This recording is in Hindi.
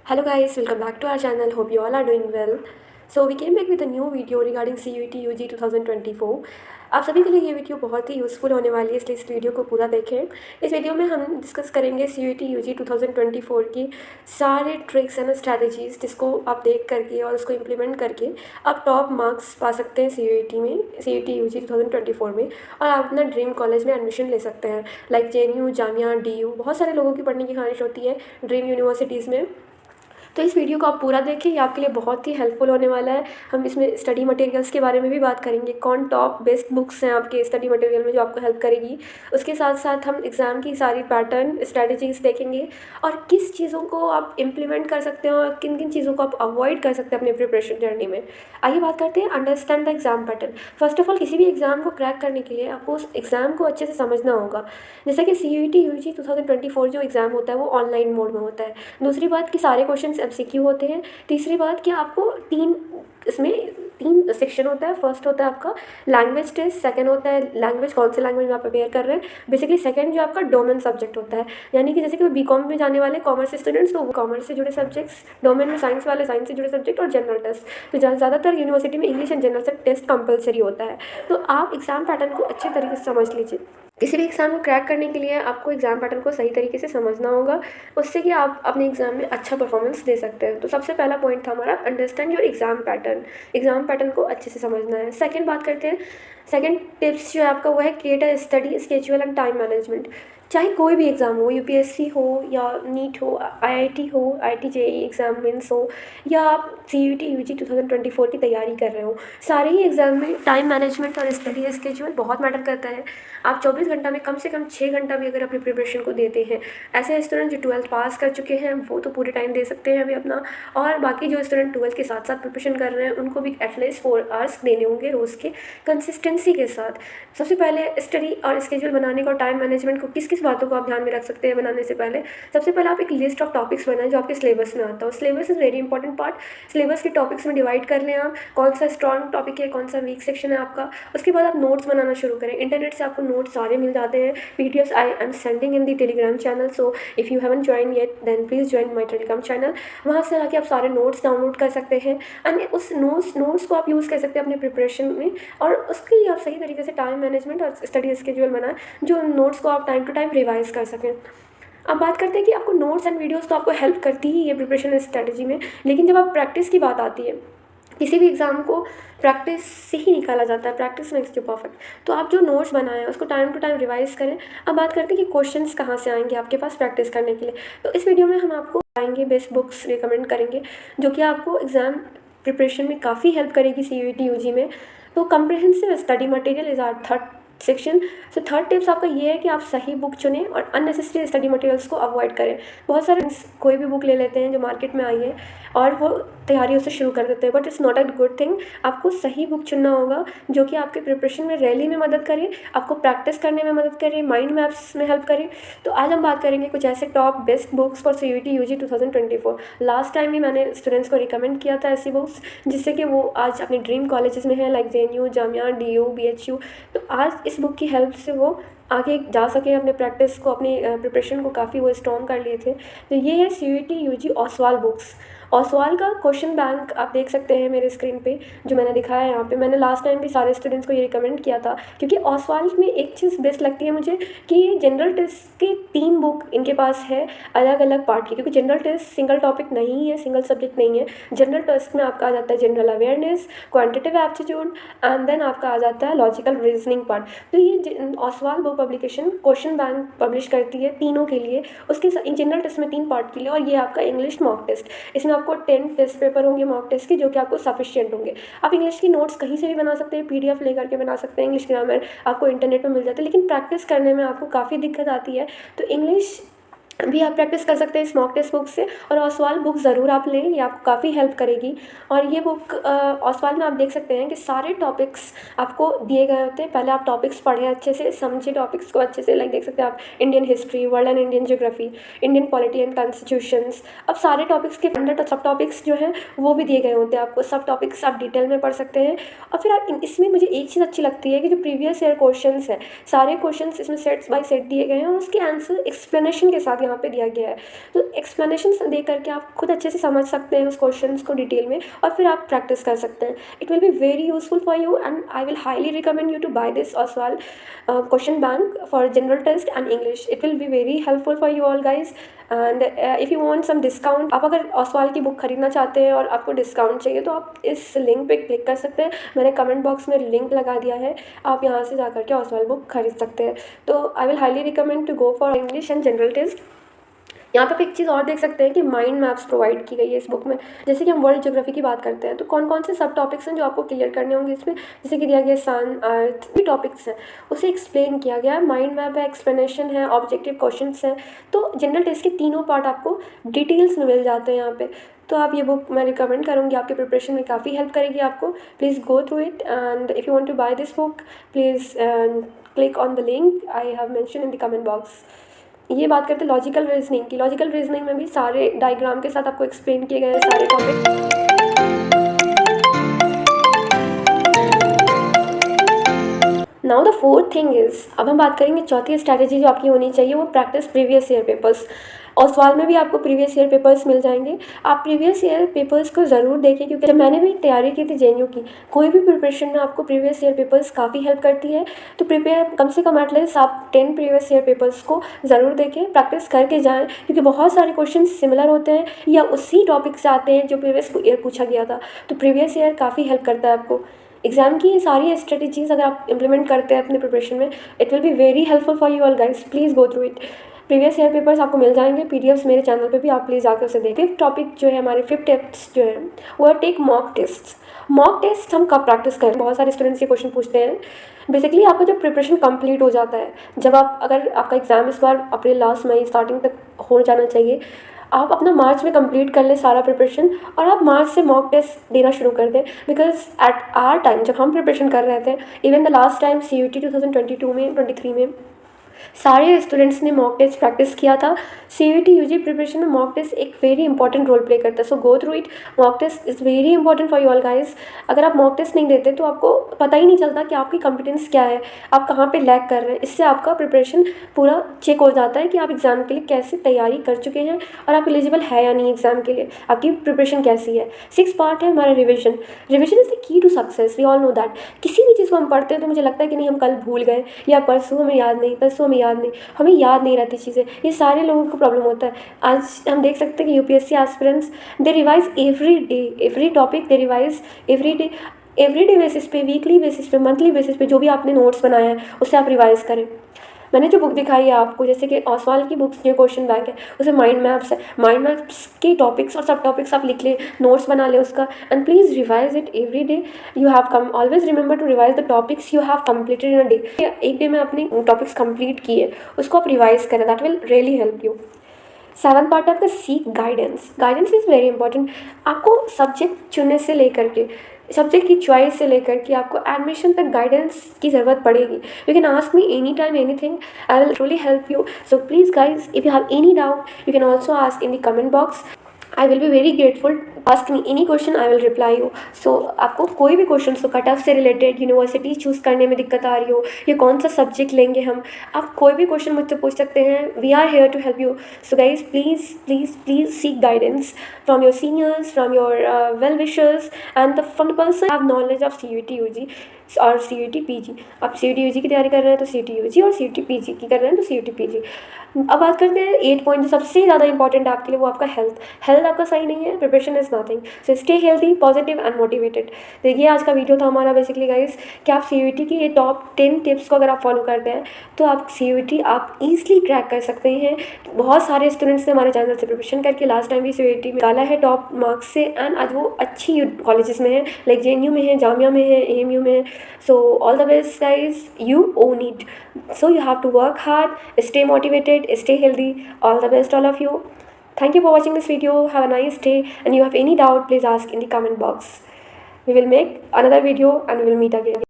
Hello guys, welcome back to our channel. Hope you all are doing well. So we came back with a new video regarding CUET UG 2024. आप सभी के लिए ये वीडियो बहुत ही यूज़फुल होने वाली है, इसलिए इस वीडियो को पूरा देखें। इस वीडियो में हम डिस्कस करेंगे CUET UG 2024 की सारे ट्रिक्स एंड स्ट्रैटेजीज़ जिसको आप देख करके और उसको इम्प्लीमेंट करके आप टॉप मार्क्स पा सकते हैं CUET UG 2024 में, और आप अपना ड्रीम कॉलेज में एडमिशन ले सकते हैं। लाइक JNU, जामिया, DU, बहुत सारे लोगों की पढ़ने की ख्वाहिश होती है ड्रीम यूनिवर्सिटीज़ में। तो इस वीडियो को आप पूरा देखिए, ये आपके लिए बहुत ही हेल्पफुल होने वाला है। हम इसमें स्टडी मटेरियल्स के बारे में भी बात करेंगे, कौन टॉप बेस्ट बुक्स हैं आपके स्टडी मटेरियल में जो आपको हेल्प करेगी। उसके साथ साथ हम एग्ज़ाम की सारी पैटर्न स्ट्रैटेजीज़ देखेंगे और किस चीज़ों को आप इम्प्लीमेंट कर सकते हैं और किन किन चीज़ों को आप अवॉइड कर सकते हैं अपने प्रिपरेशन जर्नी में। आइए बात करते हैं understand the exam pattern. First of all, किसी भी एग्ज़ाम को क्रैक करने के लिए आपको उस एग्ज़ाम को अच्छे से समझना होगा। जैसा कि CUET UG 2024 जो एग्ज़ाम होता है वो ऑनलाइन मोड में होता है। दूसरी बात कि सारे क्वेश्चंस MCQ होते हैं। तीसरी बात कि आपको तीन सेक्शन होता है। फर्स्ट होता है आपका लैंग्वेज टेस्ट, सेकंड होता है लैंग्वेज, कौन से लैंग्वेज में आप प्रिपेयर कर रहे हैं। बेसिकली सेकंड जो आपका डोमेन सब्जेक्ट होता है, यानी कि जैसे कि BCom में जाने वाले कॉमर्स स्टूडेंट्स, तो कॉमर्स से जुड़े सब्जेक्ट्स, डोमेन में साइंस वाले साइंस से जुड़े सब्जेक्ट, और जनरल टेस्ट। तो ज़्यादातर यूनिवर्सिटी में इंग्लिश एंड जनरल से टेस्ट कंपलसरी होता है। तो आप एग्ज़ाम पैटर्न को अच्छे तरीके से समझ लीजिए। किसी भी एग्ज़ाम को क्रैक करने के लिए आपको एग्ज़ाम पैटर्न को सही तरीके से समझना होगा, उससे कि आप अपने एग्ज़ाम में अच्छा परफॉर्मेंस दे सकते हैं। तो सबसे पहला पॉइंट था हमारा understand your exam pattern. Exam pattern को अच्छे से समझना है। सेकंड बात करते हैं, सेकंड टिप्स जो है आपका वो है create a study schedule and time management. चाहे कोई भी एग्ज़ाम हो, UPSC हो या नीट हो, IIT हो, IIT JEE एग्ज़ाम मीन्स हो, या आप CUET UG 2024 की तैयारी कर रहे हो, सारे ही एग्ज़ाम में टाइम मैनेजमेंट और स्टडी स्केड्यूल बहुत मैटर करता है। आप 24 घंटा में कम से कम 6 घंटा भी अगर अपनी प्रिपरेशन को देते हैं, ऐसे स्टूडेंट जो 12th पास कर चुके हैं वो तो पूरे टाइम दे सकते हैं अभी अपना, और बाकी जो स्टूडेंट 12th के साथ साथ प्रिपरेशन कर रहे हैं उनको भी एटलीस्ट 4 आवर्स देने होंगे रोज़ के कंसिस्टेंसी के साथ। सबसे पहले स्टडी और स्केड्यूल बनाने को, टाइम मैनेजमेंट को, किस किस बातों को आप ध्यान में रख सकते हैं बनाने से पहले। सबसे पहले आप एक लिस्ट ऑफ टॉपिक्स बनाएं जो आपके सिलेबस में आता हो। Syllabus is very important part. Syllabus के टॉपिक्स में डिवाइड कर लें आप, कौन सा स्ट्रॉन्ग टॉपिक है, कौन सा वीक सेक्शन है आपका। उसके बाद आप नोट्स बनाना शुरू करें। इंटरनेट से आपको नोट्स सारे मिल जाते हैं, PDFs I am sending in the Telegram channel. So if you haven't join yet then please join my Telegram channel. वहाँ से आके आप सारे नोट्स डाउनलोड कर सकते हैं एंड उस नोट्स को आप यूज़ कर सकते हैं अपने प्रिपरेशन में, और उसके लिए आप सही तरीके से टाइम मैनेजमेंट और स्टडी स्केड्यूल बनाएं जो नोट्स को आप टाइम टू टाइम रिवाइज कर सकें। अब बात करते हैं कि आपको नोट्स एंड वीडियोस तो आपको हेल्प करती ही है प्रिपरेशन स्ट्रेटजी में, लेकिन जब आप प्रैक्टिस की बात आती है, किसी भी एग्ज़ाम को प्रैक्टिस से ही निकाला जाता है, प्रैक्टिस मेक्स यू परफेक्ट। तो आप जो नोट्स बनाए हैं उसको टाइम टू टाइम रिवाइज करें। अब बात करते हैं कि क्वेश्चंस कहाँ से आएंगे आपके पास प्रैक्टिस करने के लिए। तो इस वीडियो में हम आपको आएंगे बेस्ट बुक्स रिकमेंड करेंगे जो कि आपको एग्ज़ाम प्रिपरेशन में काफ़ी हेल्प करेगी CUET UG में। तो comprehensive study material is our third section. So third tips आपका ये है कि आप सही बुक चुनें और अननेसेसरी स्टडी मटेरियल्स को अवॉइड करें। बहुत सारे कोई भी बुक ले लेते हैं जो मार्केट में आई है और वो तैयारी उससे शुरू कर देते हैं, but it's not a good thing. आपको सही बुक चुनना होगा जो कि आपके प्रिपरेशन में रैली में मदद करे, आपको प्रैक्टिस करने में मदद करे, माइंड मैप्स में हेल्प करे। तो आज हम बात करेंगे कुछ ऐसे top best books for CUET UG 2024। Last time भी मैंने स्टूडेंट्स को रिकमेंड किया था ऐसी बुक्स जिससे कि वो आज अपने ड्रीम कॉलेजेस में हैं, like JNU, Jamia, DU, BHU। तो आज इस बुक की हेल्प से वो आगे जा सके, अपने प्रैक्टिस को, अपनी प्रिपरेशन को काफ़ी वो स्ट्रॉन्ग कर लिए थे। तो ये है CUET UG Oswal books. Oswal का क्वेश्चन बैंक आप देख सकते हैं मेरे स्क्रीन पे जो मैंने दिखाया है यहाँ पे। मैंने लास्ट टाइम भी सारे स्टूडेंट्स को ये रिकमेंड किया था क्योंकि ओसवाल में एक चीज़ बेस्ट लगती है मुझे कि ये जनरल टेस्ट के 3 बुक इनके पास है अलग अलग पार्ट की, क्योंकि जनरल टेस्ट सिंगल टॉपिक नहीं है, सिंगल सब्जेक्ट नहीं है। जनरल टेस्ट में आपका आ जाता है general awareness, quantitative aptitude and then आपका आ जाता है लॉजिकल रीजनिंग पार्ट। तो ये Oswaal book publication question bank publish करती है तीनों के लिए, उसके जनरल टेस्ट में 3 पार्ट के लिए, और ये आपका इंग्लिश मॉक टेस्ट। इसमें आपको 10 टेस्ट पेपर होंगे मॉक टेस्ट के जो कि आपको सफिशिएंट होंगे। आप इंग्लिश की नोट्स कहीं से भी बना सकते हैं, PDF लेकर के बना सकते हैं। इंग्लिश ग्रामर आपको इंटरनेट में मिल जाता है, लेकिन प्रैक्टिस करने में आपको काफ़ी दिक्कत आती है। तो इंग्लिश भी आप प्रैक्टिस कर सकते हैं इस मॉक टेस्ट बुक से, और ओसवाल बुक ज़रूर आप लें, ये आपको काफ़ी हेल्प करेगी। और ये बुक ओसवाल में आप देख सकते हैं कि सारे टॉपिक्स आपको दिए गए होते हैं। पहले आप टॉपिक्स पढ़ें अच्छे से, समझे टॉपिक्स को अच्छे से, लाइक देख सकते हैं आप Indian history, world and Indian geography, Indian polity and constitutions. अब सारे टॉपिक्स के अंदर सब टॉपिक्स जो हैं वो भी दिए गए होते हैं आपको, सब टॉपिक्स आप डिटेल में पढ़ सकते हैं। और फिर आप इसमें मुझे एक चीज़ अच्छी लगती है कि जो प्रीवियस ईयर क्वेश्चन है, सारे क्वेश्चन इसमें सेट्स बाय सेट दिए गए हैं और उसके आंसर एक्सप्लेनेशन के साथ, यहाँ पे दिया गया है। तो एक्सप्लेनेशन दे करके आप खुद अच्छे से समझ सकते हैं उस क्वेश्चन को डिटेल में, और फिर आप प्रैक्टिस कर सकते हैं। It will be very useful for you and I will highly recommend you to buy this Oswaal question bank for general test and English. It will be very helpful for you all guys. And if you want some discount, आप अगर ओसवाल की बुक खरीदना चाहते हैं और आपको डिस्काउंट चाहिए तो आप इस लिंक पे क्लिक कर सकते हैं। मैंने कमेंट बॉक्स में लिंक लगा दिया है, आप यहाँ से जा करके ओसवाल बुक खरीद सकते हैं। तो I will highly recommend to go for English and general test. यहाँ पे आप एक चीज़ और देख सकते हैं कि माइंड मैप्स प्रोवाइड की गई है इस बुक में। जैसे कि हम वर्ल्ड ज्योग्राफी की बात करते हैं तो कौन कौन से सब टॉपिक्स हैं जो आपको क्लियर करने होंगे इसमें, जैसे कि दिया गया सन, अर्थ, भी टॉपिक्स हैं उसे एक्सप्लेन किया गया है। माइंड मैप है, एक्सप्लेनेशन है, ऑब्जेक्टिव क्वेश्चंस हैं। तो जनरल टेस्ट के तीनों पार्ट आपको डिटेल्स में मिल जाते हैं यहाँ पे। तो आप ये बुक मैं रिकमेंड करूँगी, आपके प्रिपरेशन में काफ़ी हेल्प करेगी आपको। Please go through it and if you want to buy this book please click on the link I have mention in the comment box. ये बात करते हैं लॉजिकल रीजनिंग की। लॉजिकल रीजनिंग में भी सारे डायग्राम के साथ आपको एक्सप्लेन किए गए हैं सारे topic. Now the fourth thing is, अब हम बात करेंगे चौथी स्ट्रैटेजी जो आपकी होनी चाहिए, वो प्रैक्टिस प्रीवियस ईयर पेपर्स। और सवाल में भी आपको प्रीवियस ईयर पेपर्स मिल जाएंगे। आप प्रीवियस ईयर पेपर्स को ज़रूर देखें, क्योंकि जब मैंने भी तैयारी की थी जेएनयू की, कोई भी प्रिपरेशन में आपको प्रीवियस ईयर पेपर्स काफ़ी हेल्प करती है। तो प्रिपेयर कम से कम एटलीस्ट आप 10 प्रीवियस ईयर पेपर्स को ज़रूर देखें, प्रैक्टिस करके जाएँ, क्योंकि बहुत सारे क्वेश्चन सिमिलर होते हैं या उसी टॉपिक से आते हैं जो प्रीवियस ईयर पूछा गया था। तो प्रीवियस ईयर काफ़ी हेल्प करता है आपको। एग्जाम की ये सारी स्ट्रेटजीज अगर आप इम्प्लीमेंट करते हैं अपने प्रिपरेशन में, it will be very helpful for you all guys. Please go through it. Previous year papers आपको मिल जाएंगे पीडीएफ्स मेरे चैनल पे भी, आप प्लीज़ आकर उसे देखें। फिफ्थ टॉपिक जो है हमारे 5 टिप्स जो है वो take mock test. Mock test हम कब प्रैक्टिस करें, बहुत सारे स्टूडेंट्स ये क्वेश्चन पूछते हैं। बेसिकली आपका जब प्रिपरेशन कंप्लीट हो जाता है, जब आप अगर आपका एग्जाम इस बार अप्रैल लास्ट मई स्टार्टिंग तक हो जाना चाहिए, आप अपना मार्च में कंप्लीट कर लें सारा प्रिपरेशन और आप मार्च से मॉक टेस्ट देना शुरू कर दें। बिकॉज एट आर टाइम जब हम प्रिपरेशन कर रहे थे, even the last time CUET 2022 में 23 में सारे स्टूडेंट्स ने मॉक टेस्ट प्रैक्टिस किया था। CUET UG प्रिपरेशन में मॉक टेस्ट एक वेरी इंपॉर्टेंट रोल प्ले करता है। So go through it. Mock test is very important for you all guys. अगर आप मॉक टेस्ट नहीं देते तो आपको पता ही नहीं चलता कि आपकी कॉम्पिटेंस क्या है, आप कहाँ पे लैग कर रहे हैं। इससे आपका प्रिपरेशन पूरा चेक हो जाता है कि आप एग्ज़ाम के लिए कैसे तैयारी कर चुके हैं और आप एलिजिबल है या नहीं एग्ज़ाम के लिए, आपकी प्रिपरेशन कैसी है। 6 पार्ट है हमारा revision. Revision is the key to success, we all know that. किसी भी चीज़ को हम पढ़ते हैं तो मुझे लगता है कि नहीं हम कल भूल गए, या परसों हमें याद नहीं, परसों हमें याद नहीं, हमें याद नहीं रहती चीज़ें। ये सारे लोगों को प्रॉब्लम होता है। आज हम देख सकते हैं कि UPSC aspirants they revise every day, every topic they revise every day basis पे, वीकली बेसिस पे, मंथली बेसिस पे। जो भी आपने नोट्स बनाया है उसे आप रिवाइज करें। मैंने जो बुक दिखाई है आपको, जैसे कि ओसवाल की बुक्स जो क्वेश्चन बैंक है उसे माइंड मैप्स है, माइंड मैप्स के टॉपिक्स और सब टॉपिक्स आप लिख लें, नोट्स बना लें उसका, and please revise it every day. You have come always remember to revise the topics you have completed in a day. एक डे में अपने टॉपिक्स कंप्लीट किए, उसको आप रिवाइज करें, that will really help you. 7th part है आपका seek guidance. Guidance is very important. आपको सब्जेक्ट चुनने से लेकर के, सब्जेक्ट की चॉइस से लेकर के आपको एडमिशन तक गाइडेंस की ज़रूरत पड़ेगी। You can ask me any time anything, I will truly help you. So please guys, if you have any doubt you can also ask in the comment box. I will be very grateful. Ask me any question, I will reply you. So आपको कोई भी क्वेश्चन हो, कट ऑफ से रिलेटेड, यूनिवर्सिटी चूज़ करने में दिक्कत आ रही हो, या कौन सा सब्जेक्ट लेंगे हम, आप कोई भी क्वेश्चन मुझसे पूछ सकते हैं। We are here to help you. So guys please please please seek guidance from your seniors, from your well wishers and from the person have knowledge of CUET UG और CUET PG। आप CUET UG की तैयारी कर रहे हैं तो CUET UG, और CUET PG की कर रहे हैं तो CUET PG। अब बात करते हैं 8 पॉइंट जो सबसे ज़्यादा इंपॉर्टेंट आपके लिए, वो आपका हेल्थ। हेल्थ आपका सही नहीं है, preparation is nothing. So stay healthy, positive and motivated. देखिए आज का वीडियो था हमारा बेसिकली गाइस कि आप CUET की ये टॉप 10 टिप्स को अगर आप फॉलो करते हैं तो आप CUET आप ईजिली क्रैक कर सकते हैं। बहुत सारे स्टूडेंट्स ने हमारे चैनल से प्रिपरेशन करके लास्ट टाइम भी CUET निकाला है टॉप मार्क्स से, एंड आज वो अच्छी कॉलेजेस में है, लाइक JNU में है, जामिया में है, AMU में है। So all the best guys, you own it. So you have to work hard, stay motivated, stay healthy. All the best all of you. Thank you for watching this video. Have a nice day, and you have any doubt please ask in the comment box. We will make another video and we will meet again.